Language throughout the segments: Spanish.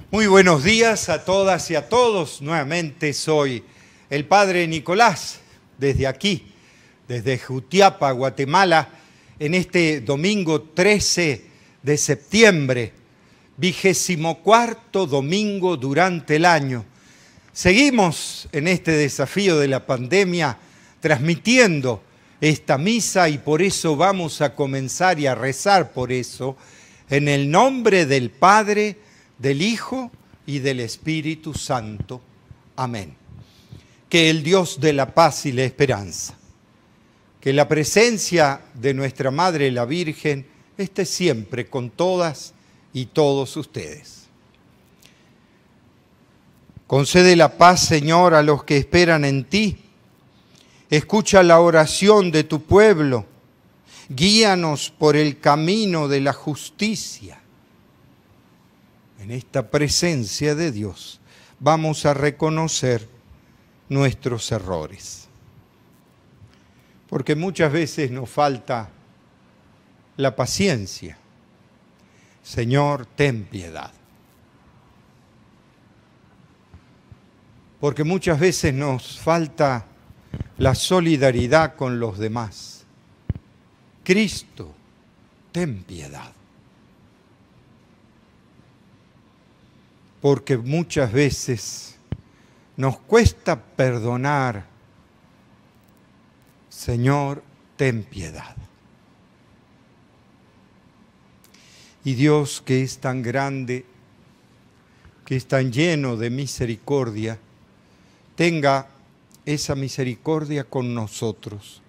Muy buenos días a todas y a todos. Nuevamente soy el Padre Nicolás, desde aquí, desde Jutiapa, Guatemala, en este domingo 13 de septiembre, 24º domingo durante el año. Seguimos en este desafío de la pandemia transmitiendo esta misa y por eso vamos a comenzar y a rezar por eso en el nombre del Padre, del Hijo y del Espíritu Santo. Amén. Que el Dios de la paz y la esperanza, que la presencia de nuestra Madre la Virgen esté siempre con todas y todos ustedes. Concede la paz, Señor, a los que esperan en ti. Escucha la oración de tu pueblo. Guíanos por el camino de la justicia. En esta presencia de Dios vamos a reconocer nuestros errores. Porque muchas veces nos falta la paciencia. Señor, ten piedad. Porque muchas veces nos falta la solidaridad con los demás. Cristo, ten piedad. Porque muchas veces nos cuesta perdonar. Señor, ten piedad. Y Dios, que es tan grande, que es tan lleno de misericordia, tenga esa misericordia con nosotros.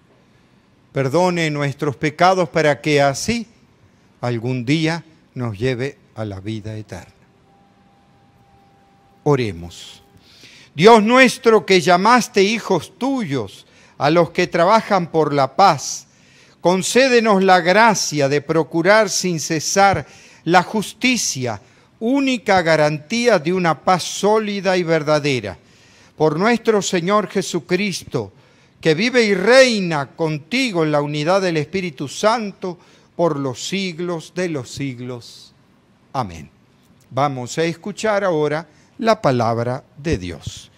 Perdone nuestros pecados para que así algún día nos lleve a la vida eterna. Oremos. Dios nuestro, que llamaste hijos tuyos a los que trabajan por la paz, concédenos la gracia de procurar sin cesar la justicia, única garantía de una paz sólida y verdadera. Por nuestro Señor Jesucristo, que vive y reina contigo en la unidad del Espíritu Santo, por los siglos de los siglos. Amén. Vamos a escuchar ahora la palabra de Dios.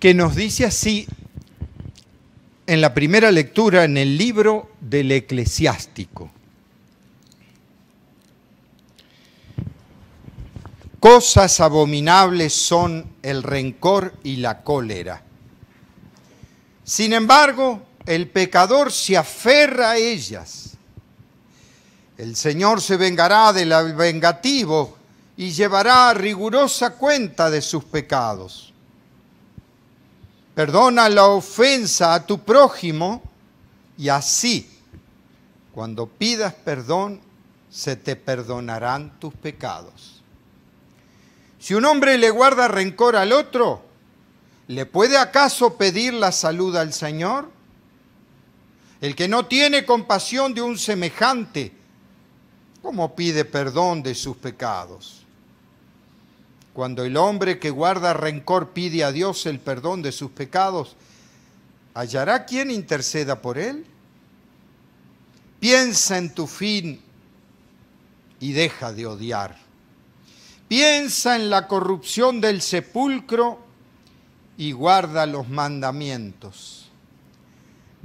Que nos dice así en la primera lectura en el libro del Eclesiástico. Cosas abominables son el rencor y la cólera. Sin embargo, el pecador se aferra a ellas. El Señor se vengará del vengativo y llevará rigurosa cuenta de sus pecados. Perdona la ofensa a tu prójimo y así, cuando pidas perdón, se te perdonarán tus pecados. Si un hombre le guarda rencor al otro, ¿le puede acaso pedir la salud al Señor? El que no tiene compasión de un semejante, ¿cómo pide perdón de sus pecados? Cuando el hombre que guarda rencor pide a Dios el perdón de sus pecados, ¿hallará quien interceda por él? Piensa en tu fin y deja de odiar. Piensa en la corrupción del sepulcro y guarda los mandamientos.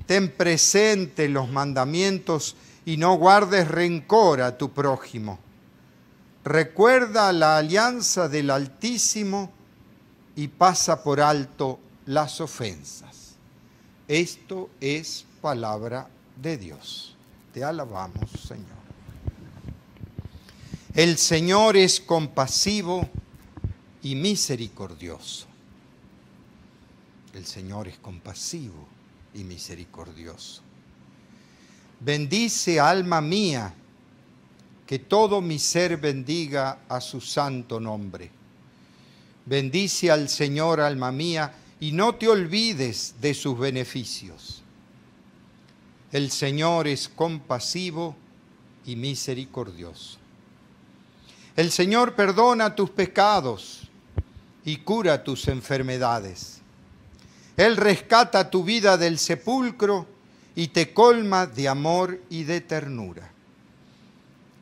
Ten presente los mandamientos y no guardes rencor a tu prójimo. Recuerda la alianza del Altísimo y pasa por alto las ofensas. Esto es palabra de Dios. Te alabamos, Señor. El Señor es compasivo y misericordioso. El Señor es compasivo y misericordioso. Bendice, alma mía, que todo mi ser bendiga a su santo nombre. Bendice al Señor, alma mía, y no te olvides de sus beneficios. El Señor es compasivo y misericordioso. El Señor perdona tus pecados y cura tus enfermedades. Él rescata tu vida del sepulcro y te colma de amor y de ternura.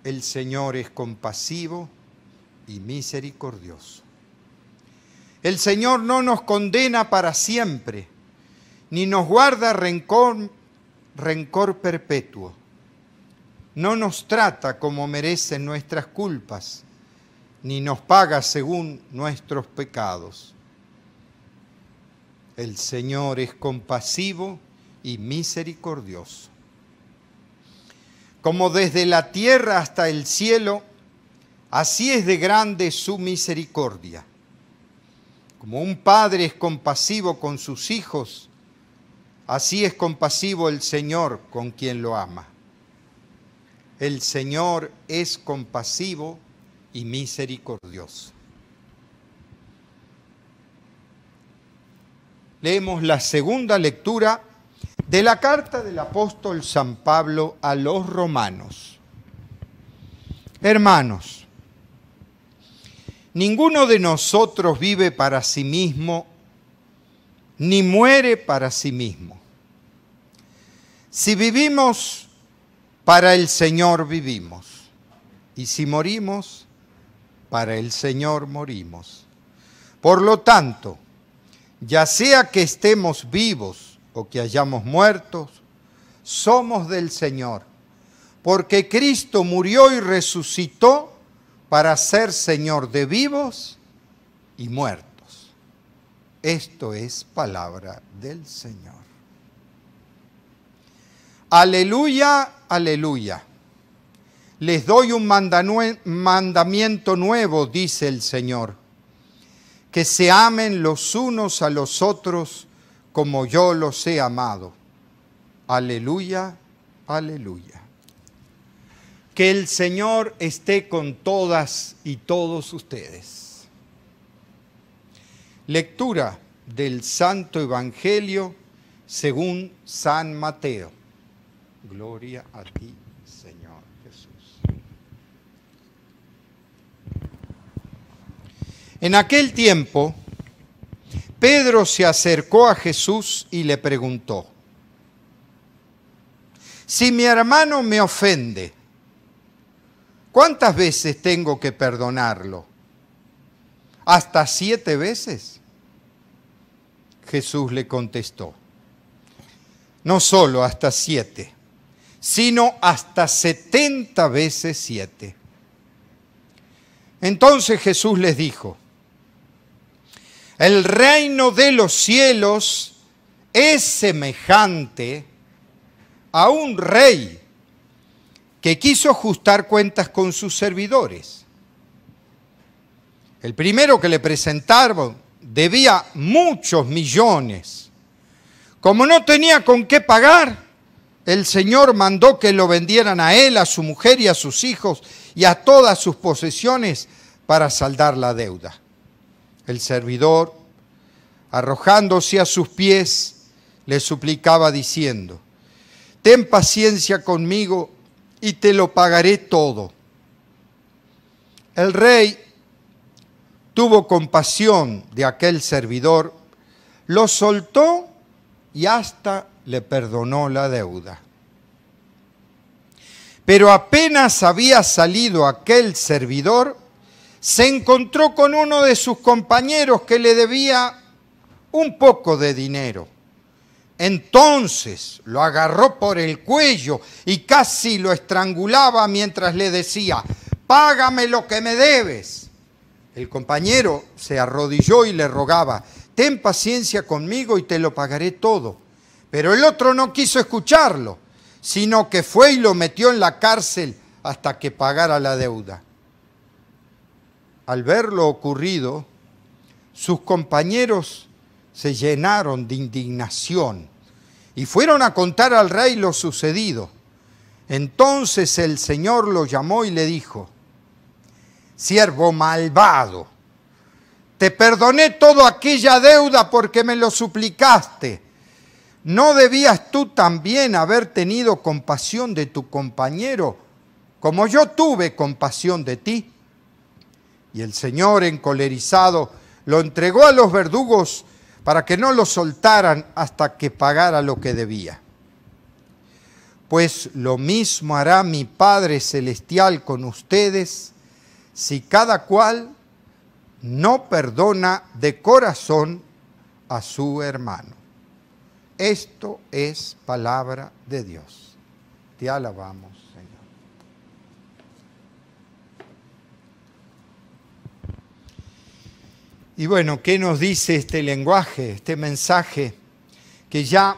El Señor es compasivo y misericordioso. El Señor no nos condena para siempre, ni nos guarda rencor perpetuo. No nos trata como merecen nuestras culpas, ni nos paga según nuestros pecados. El Señor es compasivo y misericordioso. Como desde la tierra hasta el cielo, así es de grande su misericordia. Como un padre es compasivo con sus hijos, así es compasivo el Señor con quien lo ama. El Señor es compasivo y misericordioso. Leemos la segunda lectura de la carta del apóstol San Pablo a los romanos. Hermanos, ninguno de nosotros vive para sí mismo, ni muere para sí mismo. Si vivimos, para el Señor vivimos, y si morimos, para el Señor morimos. Por lo tanto, ya sea que estemos vivos o que hayamos muertos, somos del Señor, porque Cristo murió y resucitó para ser Señor de vivos y muertos. Esto es palabra del Señor. Aleluya, aleluya. Les doy un mandamiento nuevo, dice el Señor, que se amen los unos a los otros como yo los he amado. Aleluya, aleluya. Que el Señor esté con todas y todos ustedes. Lectura del Santo Evangelio según San Mateo. Gloria a ti, Señor Jesús. En aquel tiempo, Pedro se acercó a Jesús y le preguntó: si mi hermano me ofende, ¿cuántas veces tengo que perdonarlo? ¿Hasta 7 veces? Jesús le contestó: no solo hasta 7, sino hasta 70 veces 7. Entonces Jesús les dijo: el reino de los cielos es semejante a un rey que quiso ajustar cuentas con sus servidores. El primero que le presentaron debía muchos millones. Como no tenía con qué pagar, el Señor mandó que lo vendieran a él, a su mujer y a sus hijos y a todas sus posesiones para saldar la deuda. El servidor, arrojándose a sus pies, le suplicaba diciendo: ten paciencia conmigo y te lo pagaré todo. El rey tuvo compasión de aquel servidor, lo soltó y hasta le perdonó la deuda. Pero apenas había salido aquel servidor, se encontró con uno de sus compañeros que le debía un poco de dinero. Entonces lo agarró por el cuello y casi lo estrangulaba mientras le decía: págame lo que me debes. El compañero se arrodilló y le rogaba: ten paciencia conmigo y te lo pagaré todo. Pero el otro no quiso escucharlo, sino que fue y lo metió en la cárcel hasta que pagara la deuda. Al ver lo ocurrido, sus compañeros se llenaron de indignación y fueron a contar al rey lo sucedido. Entonces el Señor lo llamó y le dijo: siervo malvado, te perdoné toda aquella deuda porque me lo suplicaste. ¿No debías tú también haber tenido compasión de tu compañero, como yo tuve compasión de ti? Y el Señor, encolerizado, lo entregó a los verdugos para que no lo soltaran hasta que pagara lo que debía. pues lo mismo hará mi Padre Celestial con ustedes si cada cual no perdona de corazón a su hermano. Esto es palabra de Dios. Te alabamos, Señor. Y bueno, ¿qué nos dice este lenguaje, este mensaje? Que ya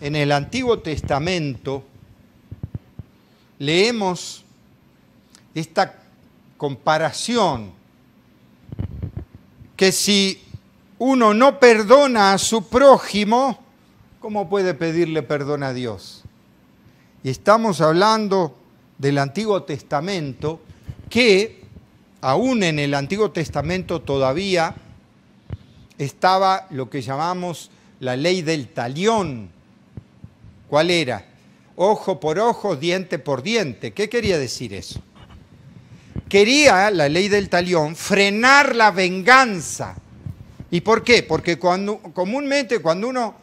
en el Antiguo Testamento leemos esta comparación, que si uno no perdona a su prójimo, ¿cómo puede pedirle perdón a Dios? Y estamos hablando del Antiguo Testamento, que aún en el Antiguo Testamento todavía estaba lo que llamamos la ley del talión. ¿Cuál era? Ojo por ojo, diente por diente. ¿Qué quería decir eso? Quería, la ley del talión, frenar la venganza. ¿Y por qué? Porque comúnmente cuando uno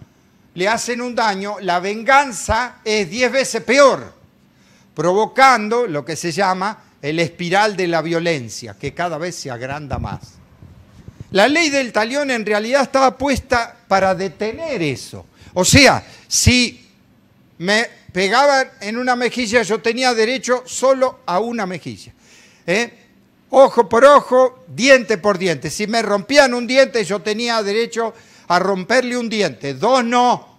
le hacen un daño, la venganza es 10 veces peor, provocando lo que se llama el espiral de la violencia, que cada vez se agranda más. La ley del talión en realidad estaba puesta para detener eso. O sea, si me pegaban en una mejilla, yo tenía derecho solo a una mejilla. Ojo por ojo, diente por diente. Si me rompían un diente, yo tenía derecho a romperle un diente. 2 no.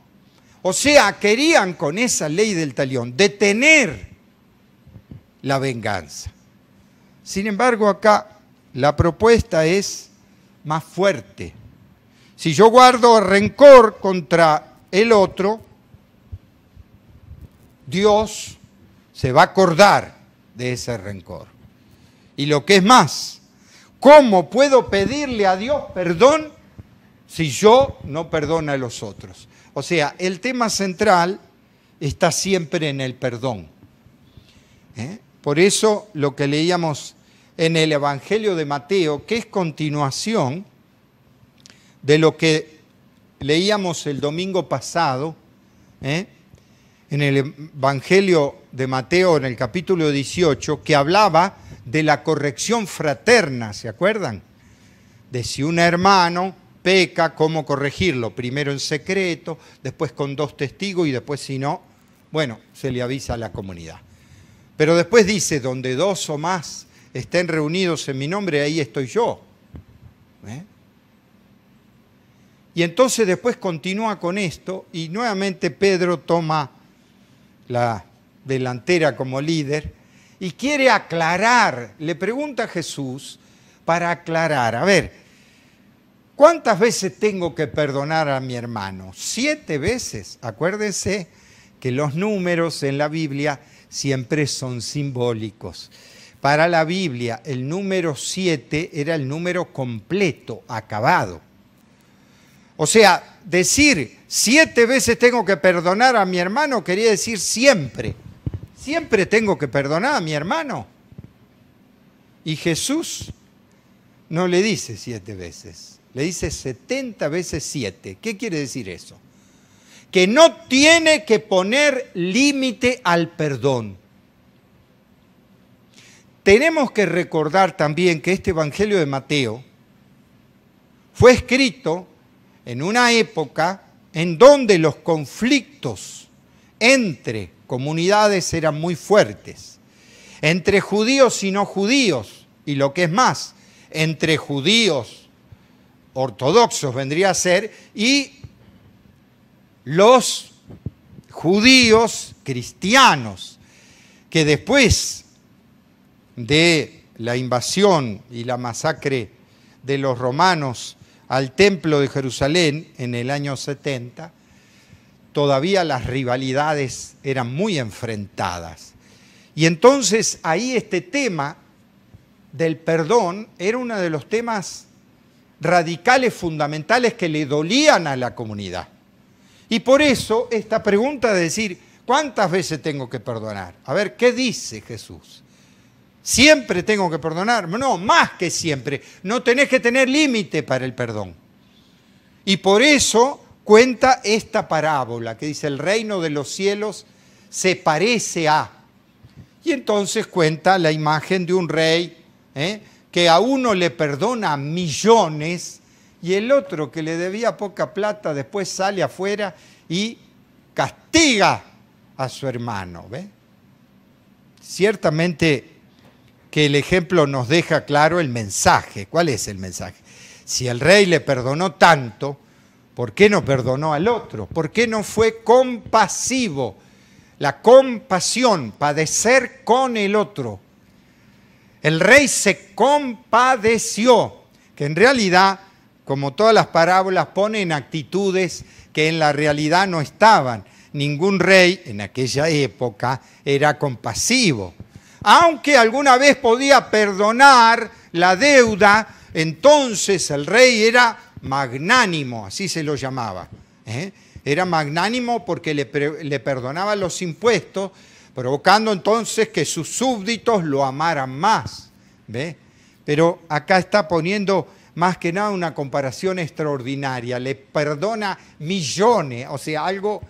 O sea, querían con esa ley del talión detener la venganza. Sin embargo, acá la propuesta es más fuerte. Si yo guardo rencor contra el otro, Dios se va a acordar de ese rencor. Y lo que es más, ¿cómo puedo pedirle a Dios perdón si yo no perdono a los otros? O sea, el tema central está siempre en el perdón. Por eso lo que leíamos en el Evangelio de Mateo, que es continuación de lo que leíamos el domingo pasado, en el Evangelio de Mateo, en el capítulo 18, que hablaba de la corrección fraterna, ¿se acuerdan? De si un hermano peca, cómo corregirlo, primero en secreto, después con 2 testigos y después si no, bueno, se le avisa a la comunidad. Pero después dice, donde 2 o más estén reunidos en mi nombre, ahí estoy yo. Y entonces después continúa con esto y nuevamente Pedro toma la delantera como líder y quiere aclarar, le pregunta a Jesús para aclarar, a ver, ¿cuántas veces tengo que perdonar a mi hermano? 7 veces. Acuérdense que los números en la Biblia siempre son simbólicos. Para la Biblia el número 7 era el número completo, acabado. O sea, decir 7 veces tengo que perdonar a mi hermano quería decir siempre. Siempre tengo que perdonar a mi hermano. Y Jesús no le dice 7 veces, le dice 70 veces 7. ¿Qué quiere decir eso? Que no tiene que poner límite al perdón. Tenemos que recordar también que este Evangelio de Mateo fue escrito en una época en donde los conflictos entre comunidades eran muy fuertes, entre judíos y no judíos, y lo que es más, entre judíos ortodoxos vendría a ser, y los judíos cristianos, que después de la invasión y la masacre de los romanos al templo de Jerusalén en el año 70, todavía las rivalidades eran muy enfrentadas. Y entonces ahí este tema del perdón era uno de los temas radicales, fundamentales que le dolían a la comunidad. Y por eso esta pregunta de decir, ¿cuántas veces tengo que perdonar? A ver, ¿qué dice Jesús? ¿Siempre tengo que perdonar? No, más que siempre. No tenés que tener límite para el perdón. Y por eso cuenta esta parábola que dice, el reino de los cielos se parece a. Y entonces cuenta la imagen de un rey que a uno le perdona millones y el otro que le debía poca plata después sale afuera y castiga a su hermano. ¿Ve? Ciertamente que el ejemplo nos deja claro el mensaje. ¿Cuál es el mensaje? Si el rey le perdonó tanto, ¿por qué no perdonó al otro? ¿Por qué no fue compasivo? La compasión, padecer con el otro. El rey se compadeció, que en realidad, como todas las parábolas, ponen actitudes que en la realidad no estaban. Ningún rey en aquella época era compasivo. Aunque alguna vez podía perdonar la deuda, entonces el rey era magnánimo, así se lo llamaba. Era magnánimo porque le perdonaba los impuestos, provocando entonces que sus súbditos lo amaran más. ¿Ve? Pero acá está poniendo más que nada una comparación extraordinaria. Le perdona millones, o sea, algo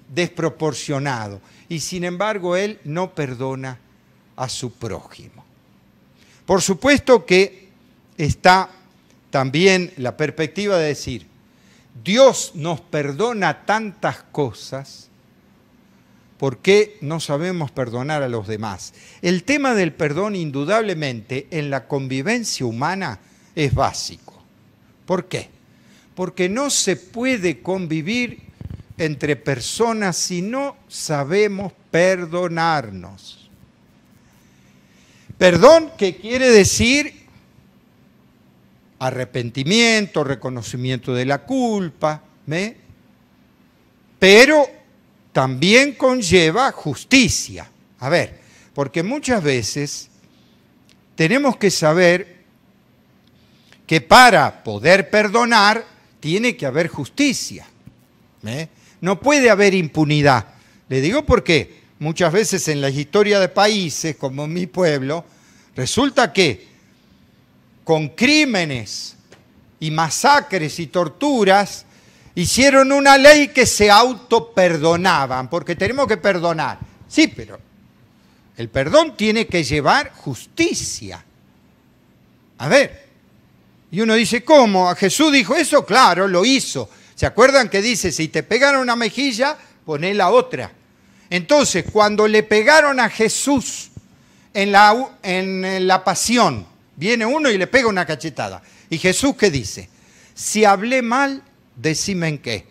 desproporcionado. Y sin embargo, él no perdona a su prójimo. Por supuesto que está también la perspectiva de decir, Dios nos perdona tantas cosas, ¿por qué no sabemos perdonar a los demás? El tema del perdón, indudablemente, en la convivencia humana es básico. ¿Por qué? Porque no se puede convivir entre personas si no sabemos perdonarnos. Perdón, que quiere decir arrepentimiento, reconocimiento de la culpa, pero también conlleva justicia. A ver, porque muchas veces tenemos que saber que para poder perdonar tiene que haber justicia. No puede haber impunidad. Le digo porque muchas veces en la historia de países, como en mi pueblo, resulta que con crímenes y masacres y torturas hicieron una ley que se autoperdonaban, porque tenemos que perdonar. Sí, pero el perdón tiene que llevar justicia. A ver, y uno dice, ¿cómo? ¿A Jesús dijo eso? Claro, lo hizo. ¿Se acuerdan que dice, si te pegaron una mejilla, poné la otra? Entonces, cuando le pegaron a Jesús en la pasión, viene uno y le pega una cachetada. ¿Y Jesús qué dice? Si hablé mal, decime en qué.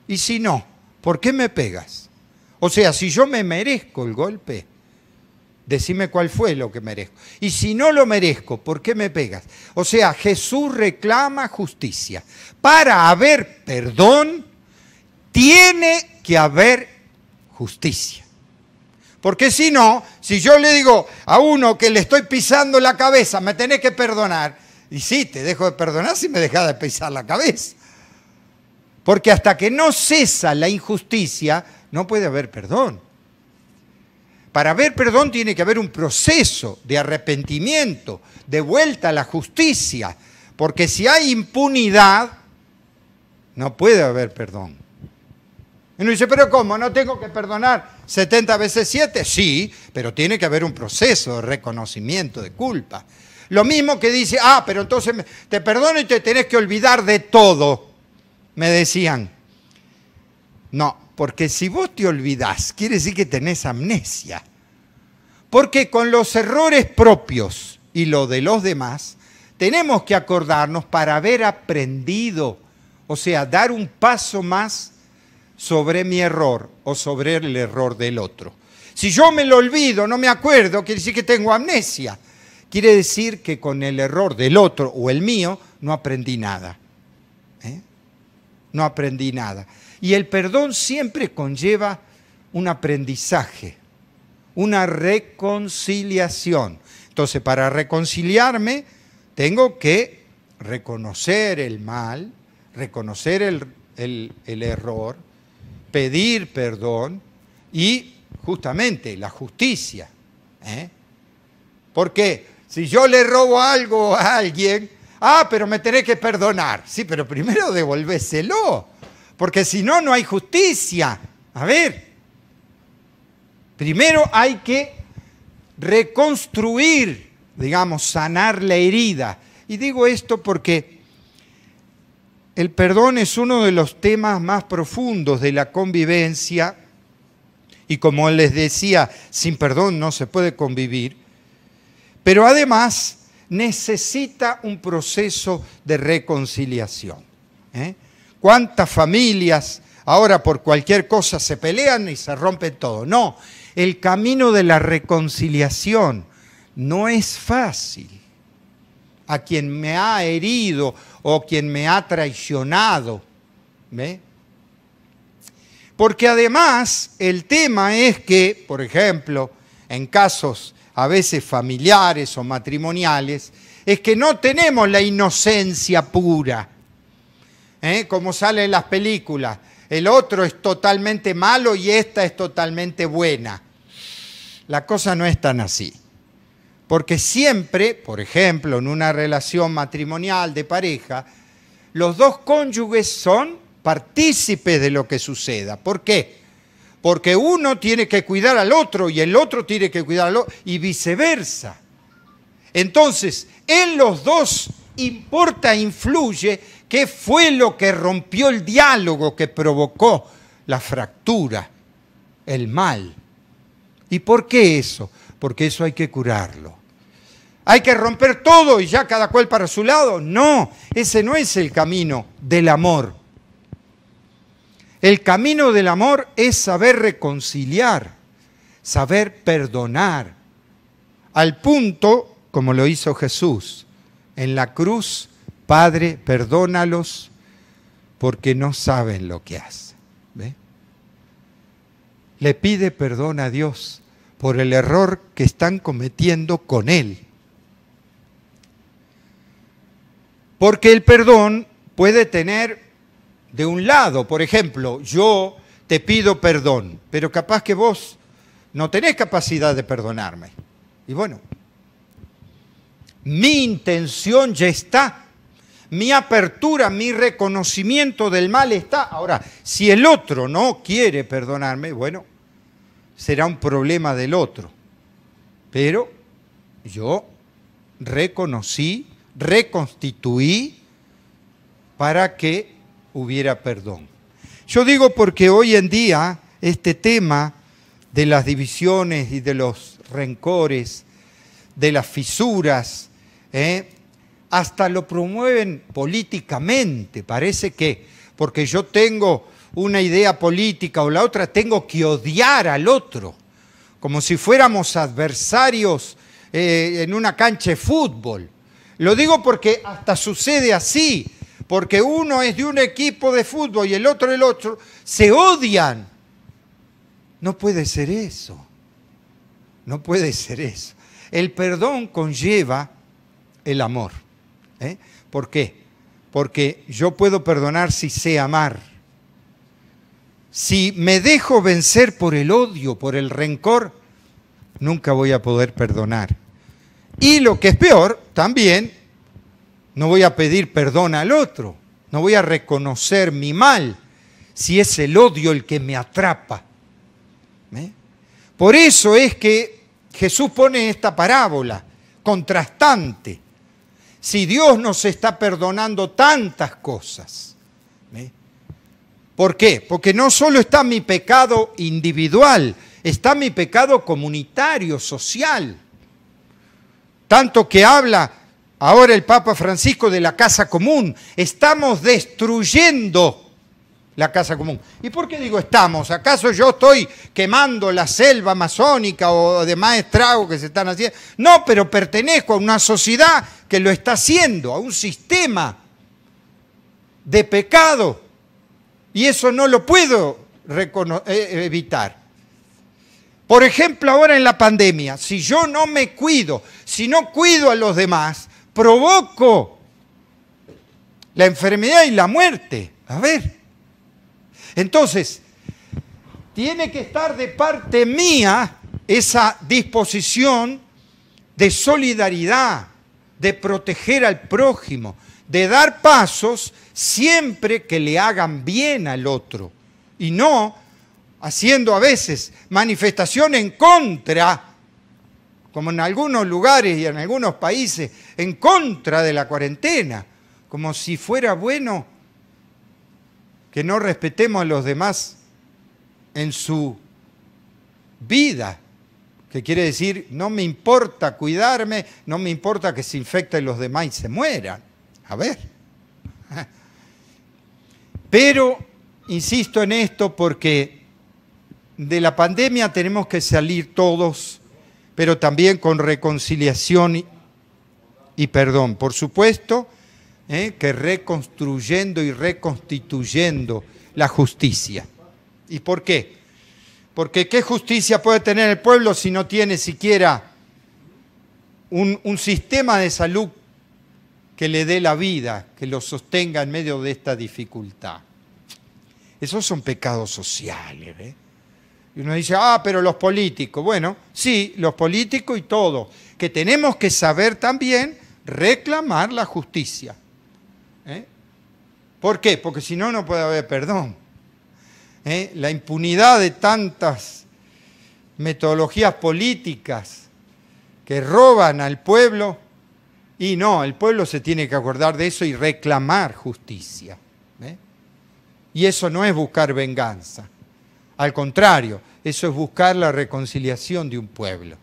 Y si no, ¿por qué me pegas? O sea, si yo me merezco el golpe, decime cuál fue lo que merezco. Y si no lo merezco, ¿por qué me pegas? O sea, Jesús reclama justicia. Para haber perdón, tiene que haber justicia. Porque si no, si yo le digo a uno que le estoy pisando la cabeza, me tenés que perdonar, y sí, te dejo de perdonar si me dejas de pisar la cabeza. Porque hasta que no cesa la injusticia, no puede haber perdón. Para haber perdón tiene que haber un proceso de arrepentimiento, de vuelta a la justicia. Porque si hay impunidad, no puede haber perdón. Y uno dice, ¿pero cómo? ¿No tengo que perdonar 70 veces 7? Sí, pero tiene que haber un proceso de reconocimiento de culpa. Lo mismo que dice, pero entonces te perdono y te tenés que olvidar de todo. Me decían, no, porque si vos te olvidás, quiere decir que tenés amnesia. Porque con los errores propios y los de los demás, tenemos que acordarnos para haber aprendido, o sea, dar un paso más sobre mi error o sobre el error del otro. Si yo me lo olvido, no me acuerdo, quiere decir que tengo amnesia. Quiere decir que con el error del otro o el mío no aprendí nada. No aprendí nada. Y el perdón siempre conlleva un aprendizaje, una reconciliación. Entonces, para reconciliarme, tengo que reconocer el mal, reconocer el error, pedir perdón y justamente la justicia. Porque si yo le robo algo a alguien, pero me tenés que perdonar. Sí, pero primero devolvéselo, porque si no, no hay justicia. A ver, Primero hay que reconstruir, digamos, sanar la herida. Y digo esto porque el perdón es uno de los temas más profundos de la convivencia y como les decía, sin perdón no se puede convivir, pero además necesita un proceso de reconciliación. ¿Cuántas familias ahora por cualquier cosa se pelean y se rompe todo? No, el camino de la reconciliación no es fácil. A quien me ha herido o quien me ha traicionado, ¿ve? Porque además el tema es que, por ejemplo, en casos a veces familiares o matrimoniales, es que no tenemos la inocencia pura, como sale en las películas. El otro es totalmente malo y esta es totalmente buena. La cosa no es tan así. Porque siempre, por ejemplo, en una relación matrimonial de pareja, los dos cónyuges son partícipes de lo que suceda. ¿Por qué? Porque uno tiene que cuidar al otro y el otro tiene que cuidar al otro y viceversa. Entonces, en los dos importa, influye qué fue lo que rompió el diálogo, que provocó la fractura, el mal. ¿Y por qué eso? Porque eso hay que curarlo. ¿Hay que romper todo y ya cada cual para su lado? No, ese no es el camino del amor. El camino del amor es saber reconciliar, saber perdonar, al punto, como lo hizo Jesús, en la cruz: Padre, perdónalos porque no saben lo que hacen. ¿Ve? Le pide perdón a Dios por el error que están cometiendo con Él. Porque el perdón puede tener de un lado, por ejemplo, yo te pido perdón, pero capaz que vos no tenés capacidad de perdonarme. Y bueno, mi intención ya está, mi apertura, mi reconocimiento del mal está. Ahora, si el otro no quiere perdonarme, bueno, será un problema del otro. Pero yo reconocí, reconstituí para que hubiera perdón. Yo digo porque hoy en día este tema de las divisiones y de los rencores, de las fisuras, hasta lo promueven políticamente. Parece que porque yo tengo una idea política o la otra, tengo que odiar al otro, como si fuéramos adversarios en una cancha de fútbol. Lo digo porque hasta sucede así, porque uno es de un equipo de fútbol y el otro del otro, se odian. No puede ser eso, no puede ser eso. El perdón conlleva el amor. ¿Por qué? Porque yo puedo perdonar si sé amar. Si me dejo vencer por el odio, por el rencor, nunca voy a poder perdonar. Y lo que es peor, también, no voy a pedir perdón al otro, no voy a reconocer mi mal, si es el odio el que me atrapa. Por eso es que Jesús pone esta parábola contrastante. Si Dios nos está perdonando tantas cosas, ¿por qué? Porque no solo está mi pecado individual, está mi pecado comunitario, social. Tanto que habla ahora el Papa Francisco de la casa común. Estamos destruyendo la casa común. ¿Y por qué digo estamos? ¿Acaso yo estoy quemando la selva amazónica o demás estragos que se están haciendo? No, pero pertenezco a una sociedad que lo está haciendo, a un sistema de pecado. Y eso no lo puedo evitar. Por ejemplo, ahora en la pandemia, si yo no me cuido, si no cuido a los demás, provoco la enfermedad y la muerte. A ver. Entonces, tiene que estar de parte mía esa disposición de solidaridad, de proteger al prójimo, de dar pasos siempre que le hagan bien al otro. Y no haciendo a veces manifestación en contra, como en algunos lugares y en algunos países, en contra de la cuarentena, como si fuera bueno que no respetemos a los demás en su vida, que quiere decir, no me importa cuidarme, no me importa que se infecten los demás y se mueran. A ver. Pero insisto en esto porque de la pandemia tenemos que salir todos, pero también con reconciliación y perdón. Por supuesto, que reconstruyendo y reconstituyendo la justicia. ¿Y por qué? Porque ¿qué justicia puede tener el pueblo si no tiene siquiera un sistema de salud que le dé la vida, que lo sostenga en medio de esta dificultad? Esos son pecados sociales, ¿eh? Y uno dice, pero los políticos. Bueno, sí, los políticos y todo. Que tenemos que saber también reclamar la justicia. ¿Por qué? Porque si no, no puede haber perdón. La impunidad de tantas metodologías políticas que roban al pueblo, y no, el pueblo se tiene que acordar de eso y reclamar justicia. Y eso no es buscar venganza. Al contrario, eso es buscar la reconciliación de un pueblo.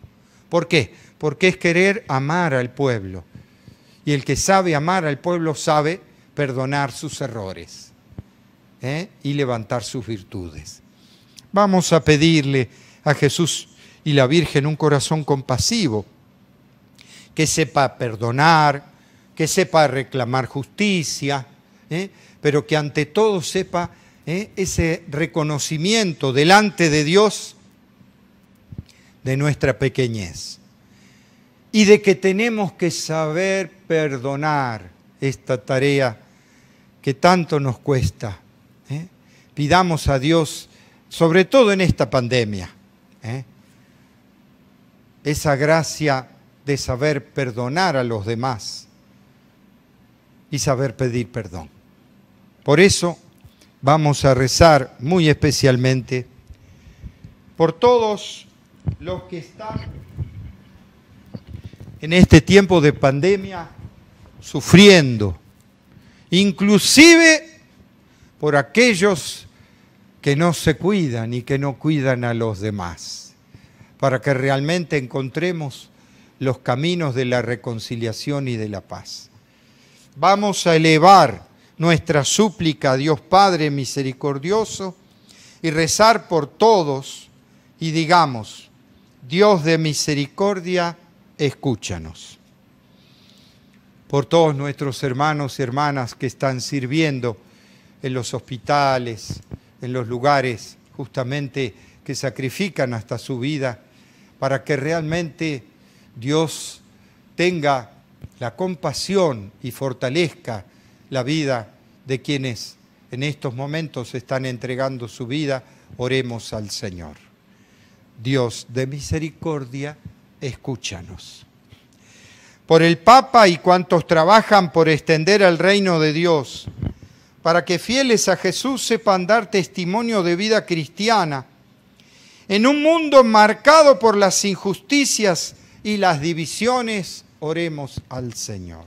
¿Por qué? Porque es querer amar al pueblo. Y el que sabe amar al pueblo sabe perdonar sus errores y levantar sus virtudes. Vamos a pedirle a Jesús y la Virgen un corazón compasivo, que sepa perdonar, que sepa reclamar justicia, pero que ante todo sepa ese reconocimiento delante de Dios de nuestra pequeñez y de que tenemos que saber perdonar, esta tarea que tanto nos cuesta. Pidamos a Dios, sobre todo en esta pandemia, esa gracia de saber perdonar a los demás y saber pedir perdón. Por eso vamos a rezar muy especialmente por todos los que están en este tiempo de pandemia sufriendo, inclusive por aquellos que no se cuidan y que no cuidan a los demás, para que realmente encontremos los caminos de la reconciliación y de la paz. Vamos a elevar nuestra súplica a Dios Padre misericordioso y rezar por todos y digamos, Dios de misericordia, escúchanos. Por todos nuestros hermanos y hermanas que están sirviendo en los hospitales, en los lugares justamente que sacrifican hasta su vida, para que realmente Dios tenga la compasión y fortalezca la vida de quienes en estos momentos están entregando su vida. Oremos al Señor. Dios de misericordia, escúchanos. Por el Papa y cuantos trabajan por extender el reino de Dios, para que fieles a Jesús sepan dar testimonio de vida cristiana, en un mundo marcado por las injusticias y las divisiones, oremos al Señor.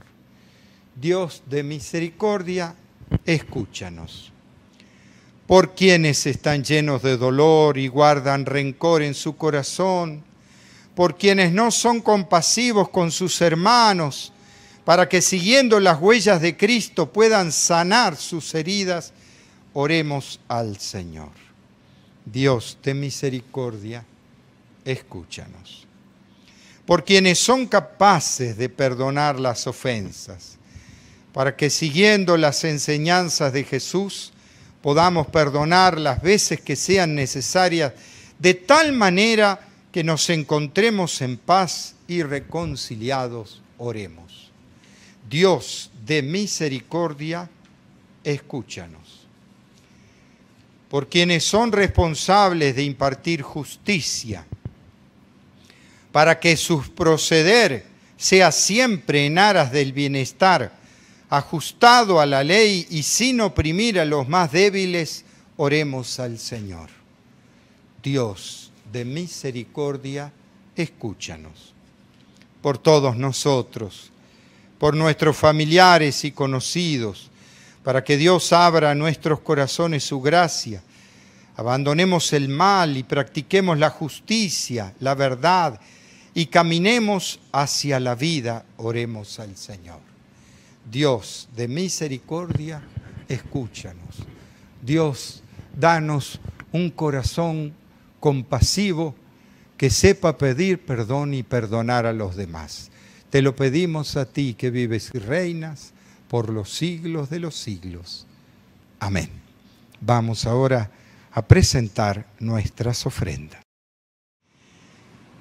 Dios de misericordia, escúchanos. Por quienes están llenos de dolor y guardan rencor en su corazón, por quienes no son compasivos con sus hermanos, para que siguiendo las huellas de Cristo puedan sanar sus heridas, oremos al Señor. Dios de misericordia, escúchanos. Por quienes son capaces de perdonar las ofensas, para que siguiendo las enseñanzas de Jesús podamos perdonar las veces que sean necesarias, de tal manera que nos encontremos en paz y reconciliados, oremos. Dios de misericordia, escúchanos. Por quienes son responsables de impartir justicia, para que su proceder sea siempre en aras del bienestar, ajustado a la ley y sin oprimir a los más débiles, oremos al Señor. Dios de misericordia, escúchanos. Por todos nosotros, por nuestros familiares y conocidos, para que Dios abra a nuestros corazones su gracia, abandonemos el mal y practiquemos la justicia, la verdad, y caminemos hacia la vida, oremos al Señor. Dios de misericordia, escúchanos. Dios, danos un corazón compasivo que sepa pedir perdón y perdonar a los demás. Te lo pedimos a ti que vives y reinas por los siglos de los siglos. Amén. Vamos ahora a presentar nuestras ofrendas.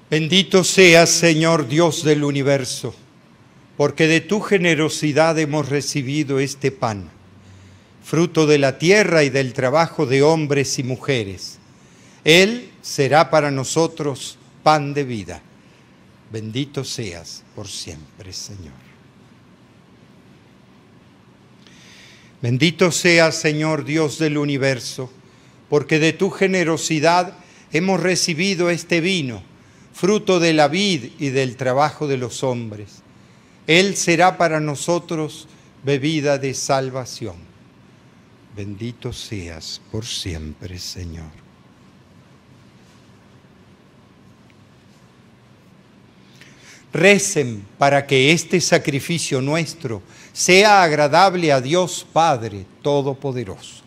Bendito seas, Señor Dios del universo, porque de tu generosidad hemos recibido este pan, fruto de la tierra y del trabajo de hombres y mujeres. Él será para nosotros pan de vida. Bendito seas por siempre, Señor. Bendito seas, Señor Dios del universo, porque de tu generosidad hemos recibido este vino, fruto de la vid y del trabajo de los hombres. Él será para nosotros bebida de salvación. Bendito seas por siempre, Señor. Recen para que este sacrificio nuestro sea agradable a Dios Padre Todopoderoso.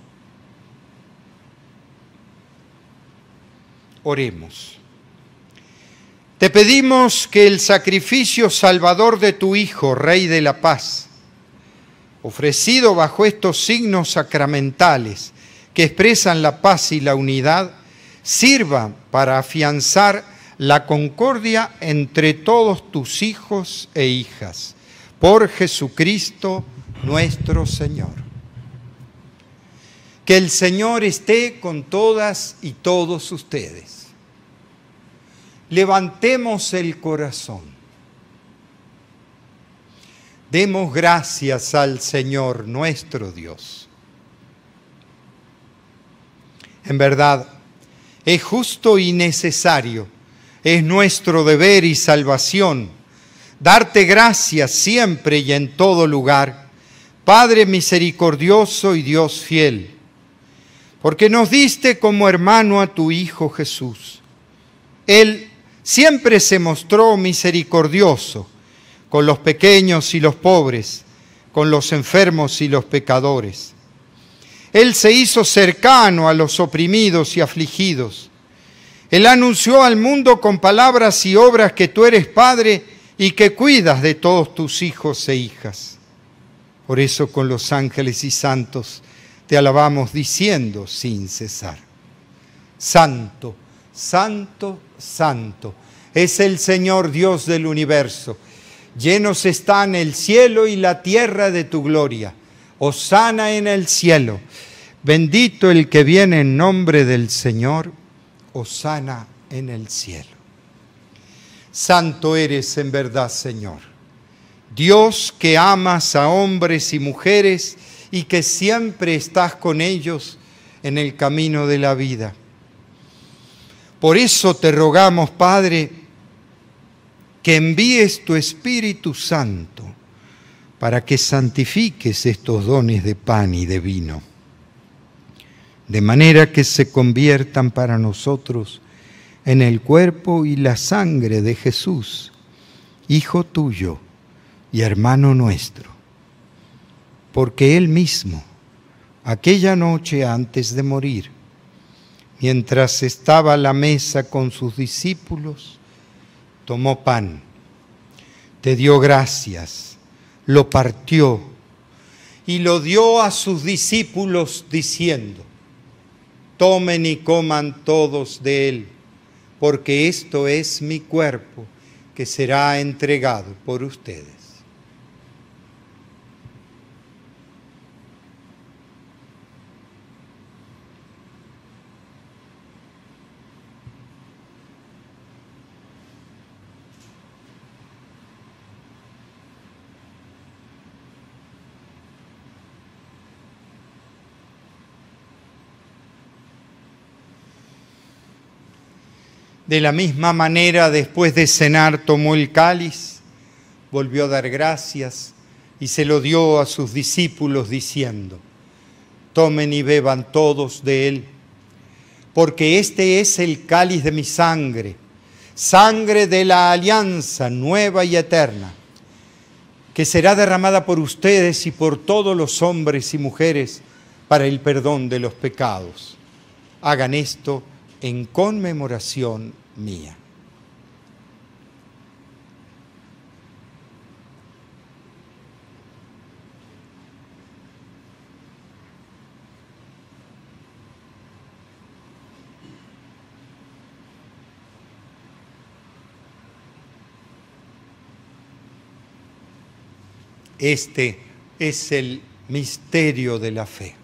Oremos. Te pedimos que el sacrificio salvador de tu Hijo, Rey de la Paz, ofrecido bajo estos signos sacramentales que expresan la paz y la unidad, sirva para afianzar la concordia entre todos tus hijos e hijas, por Jesucristo nuestro Señor. Que el Señor esté con todas y todos ustedes. Levantemos el corazón. Demos gracias al Señor nuestro Dios. En verdad, es justo y necesario, es nuestro deber y salvación, darte gracias siempre y en todo lugar, Padre misericordioso y Dios fiel, porque nos diste como hermano a tu Hijo Jesús. Él siempre se mostró misericordioso con los pequeños y los pobres, con los enfermos y los pecadores. Él se hizo cercano a los oprimidos y afligidos. Él anunció al mundo con palabras y obras que tú eres Padre y que cuidas de todos tus hijos e hijas. Por eso con los ángeles y santos te alabamos diciendo sin cesar: Santo, Santo, Santo, es el Señor Dios del universo. Llenos están el cielo y la tierra de tu gloria. Hosana en el cielo. Bendito el que viene en nombre del Señor. Hosana en el cielo. Santo eres en verdad, Señor, Dios que amas a hombres y mujeres y que siempre estás con ellos en el camino de la vida. Por eso te rogamos, Padre, que envíes tu Espíritu Santo para que santifiques estos dones de pan y de vino, de manera que se conviertan para nosotros en el cuerpo y la sangre de Jesús, Hijo tuyo y hermano nuestro, porque Él mismo, aquella noche antes de morir, mientras estaba a la mesa con sus discípulos, tomó pan, te dio gracias, lo partió y lo dio a sus discípulos diciendo: tomen y coman todos de él, porque esto es mi cuerpo que será entregado por ustedes. De la misma manera, después de cenar, tomó el cáliz, volvió a dar gracias y se lo dio a sus discípulos diciendo: tomen y beban todos de él, porque este es el cáliz de mi sangre, sangre de la alianza nueva y eterna, que será derramada por ustedes y por todos los hombres y mujeres para el perdón de los pecados. Hagan esto en conmemoración mía. Este es el misterio de la fe.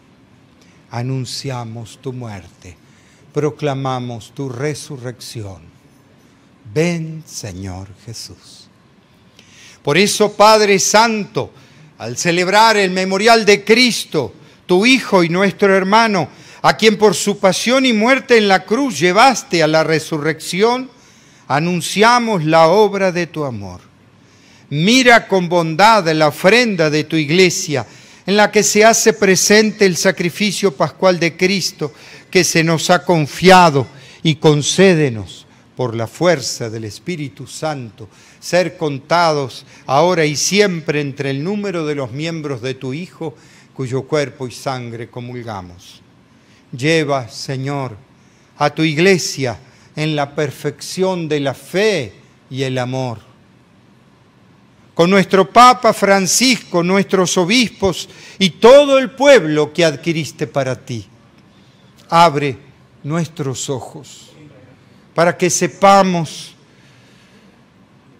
Anunciamos tu muerte, proclamamos tu resurrección. Ven, Señor Jesús. Por eso, Padre Santo, al celebrar el memorial de Cristo, tu Hijo y nuestro hermano, a quien por su pasión y muerte en la cruz llevaste a la resurrección, anunciamos la obra de tu amor. Mira con bondad la ofrenda de tu iglesia, en la que se hace presente el sacrificio pascual de Cristo que se nos ha confiado, y concédenos, por la fuerza del Espíritu Santo, ser contados ahora y siempre entre el número de los miembros de tu Hijo, cuyo cuerpo y sangre comulgamos. Lleva, Señor, a tu iglesia en la perfección de la fe y el amor. Con nuestro Papa Francisco, nuestros obispos y todo el pueblo que adquiriste para ti. Abre nuestros ojos para que sepamos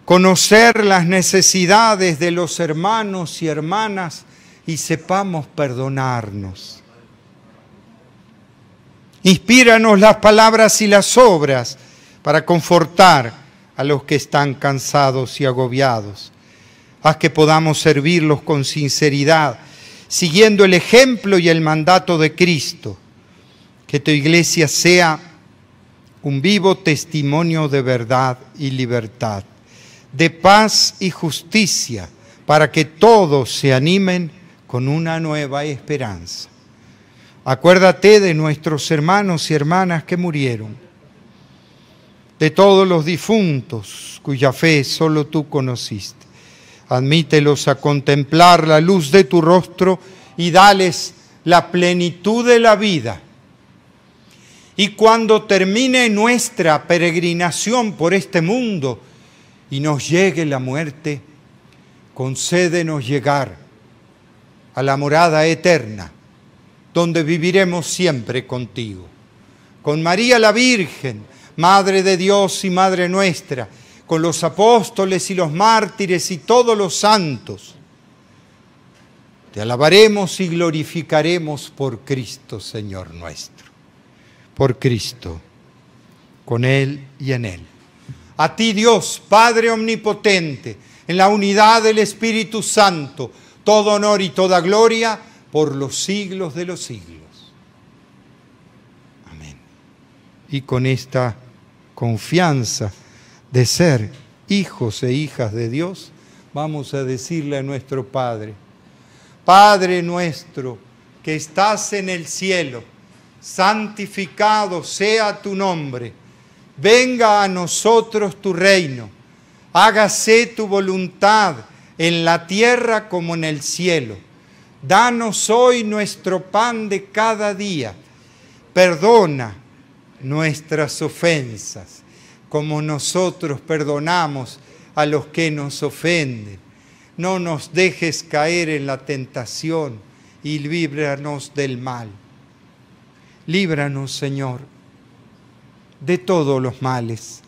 conocer las necesidades de los hermanos y hermanas y sepamos perdonarnos. Inspíranos las palabras y las obras para confortar a los que están cansados y agobiados. Haz que podamos servirlos con sinceridad, siguiendo el ejemplo y el mandato de Cristo. Que tu iglesia sea un vivo testimonio de verdad y libertad, de paz y justicia, para que todos se animen con una nueva esperanza. Acuérdate de nuestros hermanos y hermanas que murieron, de todos los difuntos cuya fe solo tú conociste. Admítelos a contemplar la luz de tu rostro y dales la plenitud de la vida. Y cuando termine nuestra peregrinación por este mundo y nos llegue la muerte, concédenos llegar a la morada eterna, donde viviremos siempre contigo. Con María la Virgen, Madre de Dios y Madre nuestra, con los apóstoles y los mártires y todos los santos, te alabaremos y glorificaremos por Cristo, Señor nuestro. Por Cristo, con Él y en Él. A ti, Dios, Padre omnipotente, en la unidad del Espíritu Santo, todo honor y toda gloria por los siglos de los siglos. Amén. Y con esta confianza de ser hijos e hijas de Dios, vamos a decirle a nuestro Padre: Padre nuestro que estás en el cielo, santificado sea tu nombre. Venga a nosotros tu reino. Hágase tu voluntad en la tierra como en el cielo. Danos hoy nuestro pan de cada día. Perdona nuestras ofensas, como nosotros perdonamos a los que nos ofenden. No nos dejes caer en la tentación y líbranos del mal. Líbranos, Señor, de todos los males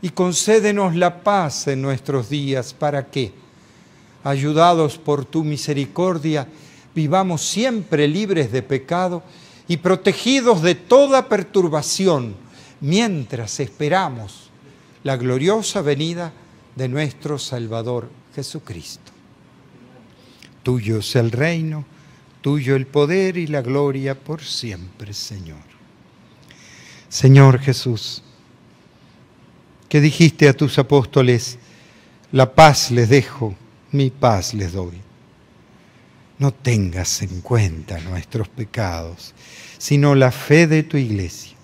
y concédenos la paz en nuestros días para que, ayudados por tu misericordia, vivamos siempre libres de pecado y protegidos de toda perturbación, mientras esperamos la gloriosa venida de nuestro Salvador Jesucristo. Tuyo es el reino, tuyo el poder y la gloria por siempre, Señor. Señor Jesús, que dijiste a tus apóstoles, la paz les dejo, mi paz les doy. No tengas en cuenta nuestros pecados, sino la fe de tu iglesia.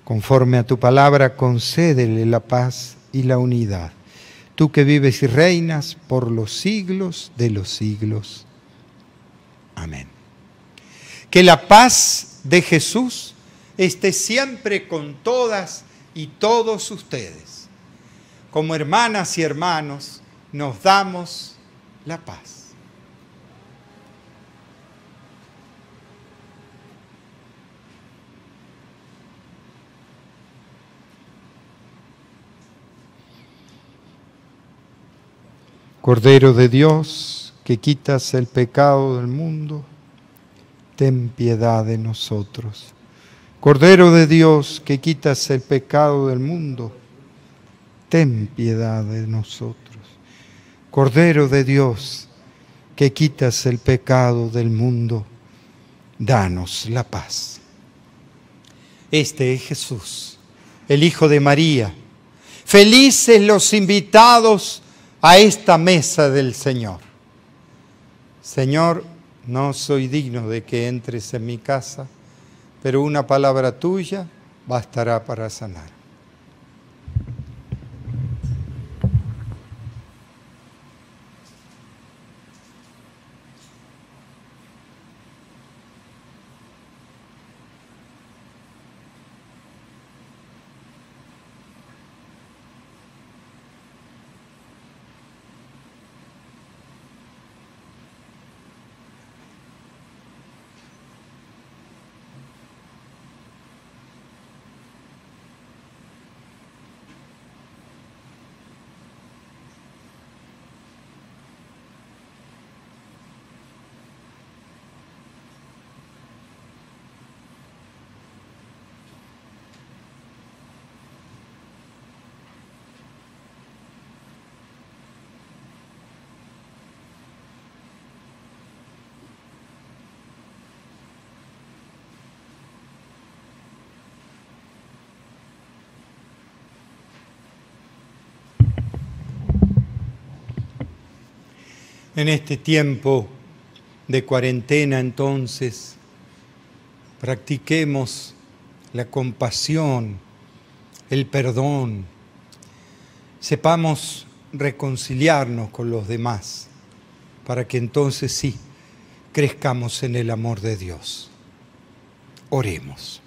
Conforme a tu palabra, concédele la paz y la unidad. Tú que vives y reinas por los siglos de los siglos. Amén. Que la paz de Jesús esté siempre con todas y todos ustedes. Como hermanas y hermanos, nos damos la paz. Cordero de Dios, que quitas el pecado del mundo, ten piedad de nosotros. Cordero de Dios, que quitas el pecado del mundo, ten piedad de nosotros. Cordero de Dios, que quitas el pecado del mundo, danos la paz. Este es Jesús, el Hijo de María. Felices los invitados a esta mesa del Señor. Señor, no soy digno de que entres en mi casa, pero una palabra tuya bastará para sanar. En este tiempo de cuarentena, entonces, practiquemos la compasión, el perdón. Sepamos reconciliarnos con los demás, para que entonces sí, crezcamos en el amor de Dios. Oremos.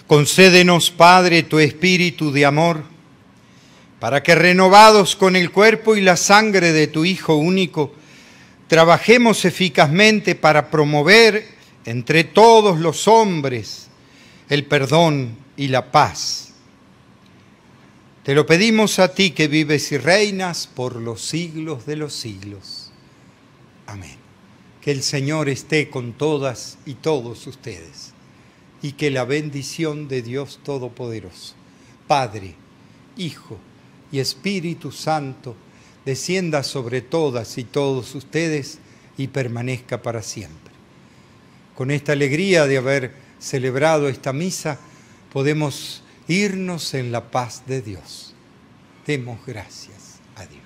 Concédenos, Padre, tu espíritu de amor, para que renovados con el cuerpo y la sangre de tu Hijo único, trabajemos eficazmente para promover entre todos los hombres el perdón y la paz. Te lo pedimos a ti que vives y reinas por los siglos de los siglos. Amén. Que el Señor esté con todas y todos ustedes y que la bendición de Dios Todopoderoso, Padre, Hijo y Espíritu Santo, descienda sobre todas y todos ustedes y permanezca para siempre. Con esta alegría de haber celebrado esta misa, podemos irnos en la paz de Dios. Demos gracias a Dios.